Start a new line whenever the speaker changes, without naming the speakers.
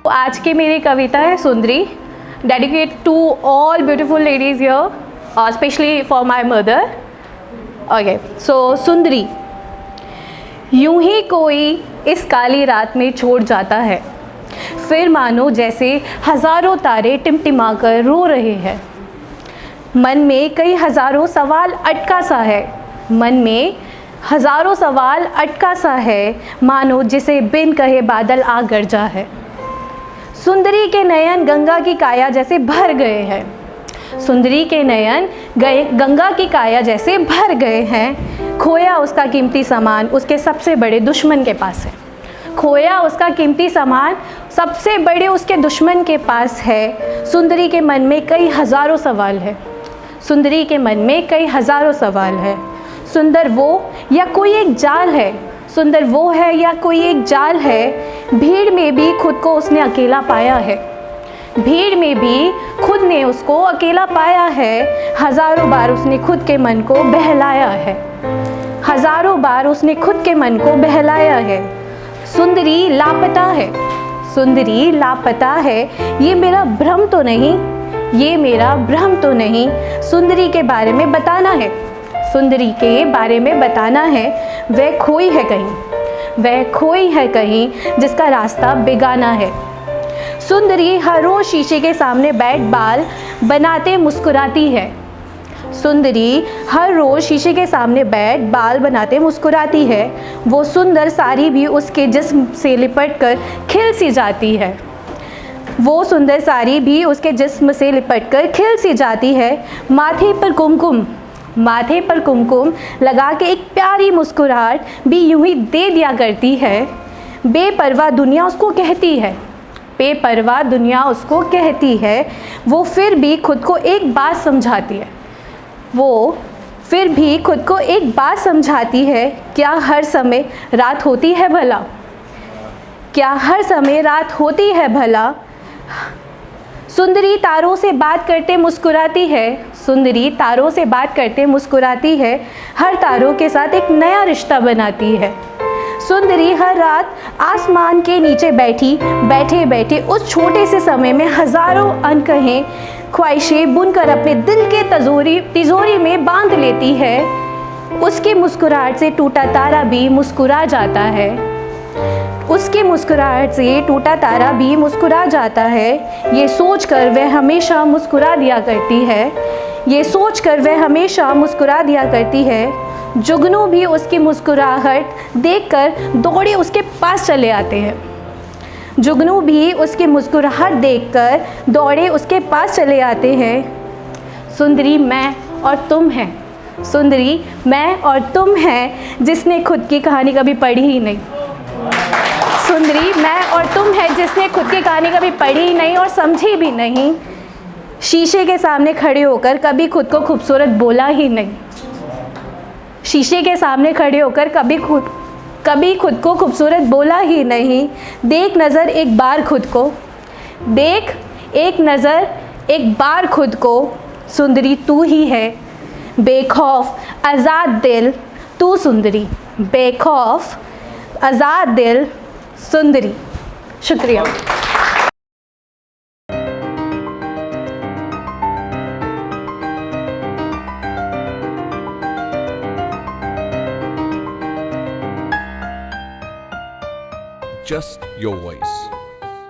आज की मेरी कविता है Sundari, dedicate to all beautiful ladies here, specially for my mother. Okay, so Sundari. यूं ही कोई इस काली रात में छोड़ जाता है, फिर मानो जैसे हजारों तारे टिमटिमा कर रो रहे हैं। मन में कई हजारों सवाल अटका सा है, मन में हजारों सवाल अटका सा है, मानो जिसे बिन कहे बादल आ गरजा है। सुंदरी के नयन गंगा की काया जैसे भर गए हैं, सुंदरी के नयन गंगा की काया जैसे भर गए हैं। खोया उसका कीमती सामान उसके सबसे बड़े दुश्मन के पास है, खोया उसका कीमती सामान सबसे बड़े उसके दुश्मन के पास है। सुंदरी के मन में कई हजारों सवाल है, सुंदरी के मन में कई हजारों सवाल है। सुंदर वो या कोई एक जाल है, सुंदर वो है या कोई एक जाल है। भीड़ में भी खुद को उसने अकेला पाया है, भीड़ में भी खुद ने उसको अकेला पाया है। हजारों बार उसने खुद के मन को बहलाया है, हजारों बार उसने खुद के मन को बहलाया है। सुंदरी लापता है, सुंदरी लापता है, ये मेरा भ्रम तो नहीं, ये मेरा भ्रम तो नहीं। सुंदरी के बारे में बताना है, सुंदरी के बारे में बताना है। वह खोई है कहीं, वह खोई है कहीं, जिसका रास्ता बेगाना है। सुंदरी हर रोज शीशे के सामने बैठ बाल बनाते मुस्कुराती है, सुंदरी हर रोज शीशे के सामने बैठ बाल बनाते मुस्कुराती है। वो सुंदर साड़ी भी उसके जिस्म से लिपट कर खिल सी जाती है, वो सुंदर साड़ी भी उसके जिस्म से लिपट कर खिल सी जाती है। माथे पर कुमकुम, माथे पर कुमकुम लगा के एक प्यारी मुस्कुराहट भी यूं ही दे दिया करती है। बेपरवाह दुनिया उसको कहती है, बेपरवाह दुनिया उसको कहती है। वो फिर भी खुद को एक बात समझाती है, वो फिर भी खुद को एक बात समझाती है। क्या हर समय रात होती है भला, क्या हर समय रात होती है भला। सुंदरी तारों से बात करते मुस्कुराती है, सुंदरी तारों से बात करते मुस्कुराती है। हर तारों के साथ एक नया रिश्ता बनाती है। सुंदरी हर रात आसमान के नीचे बैठी बैठे बैठे उस छोटे से समय में हजारों अनकहे ख्वाहिशें बुनकर अपने दिल के तिजोरी में बांध लेती है। उसकी मुस्कुराहट से टूटा तारा भी मुस्कुरा जाता है, उसकी मुस्कुराहट से टूटा तारा भी मुस्कुरा जाता है। ये सोचकर वह हमेशा मुस्कुरा दिया करती है, ये सोचकर वह हमेशा मुस्कुरा दिया करती है। जुगनू भी उसकी मुस्कुराहट देखकर दौड़े उसके पास चले आते हैं, जुगनू भी उसकी मुस्कुराहट देखकर दौड़े उसके पास चले आते हैं। सुंदरी मैं और तुम हैं, सुंदरी मैं और तुम हैं, जिसने खुद की कहानी कभी पढ़ी ही नहीं। सुंदरी मैं और तुम है, जिसने खुद की कहानी कभी पढ़ी ही नहीं और समझी भी नहीं। शीशे के सामने खड़े होकर कभी खुद को खूबसूरत बोला ही नहीं, शीशे के सामने खड़े होकर कभी खुद को खूबसूरत बोला ही नहीं। देख नज़र एक बार खुद को, देख एक नज़र एक बार खुद को। सुंदरी तू ही है, बेखौफ आज़ाद दिल तू सुंदरी, बेखौफ आज़ाद दिल सुंदरी। शुक्रिया।
Just your voice.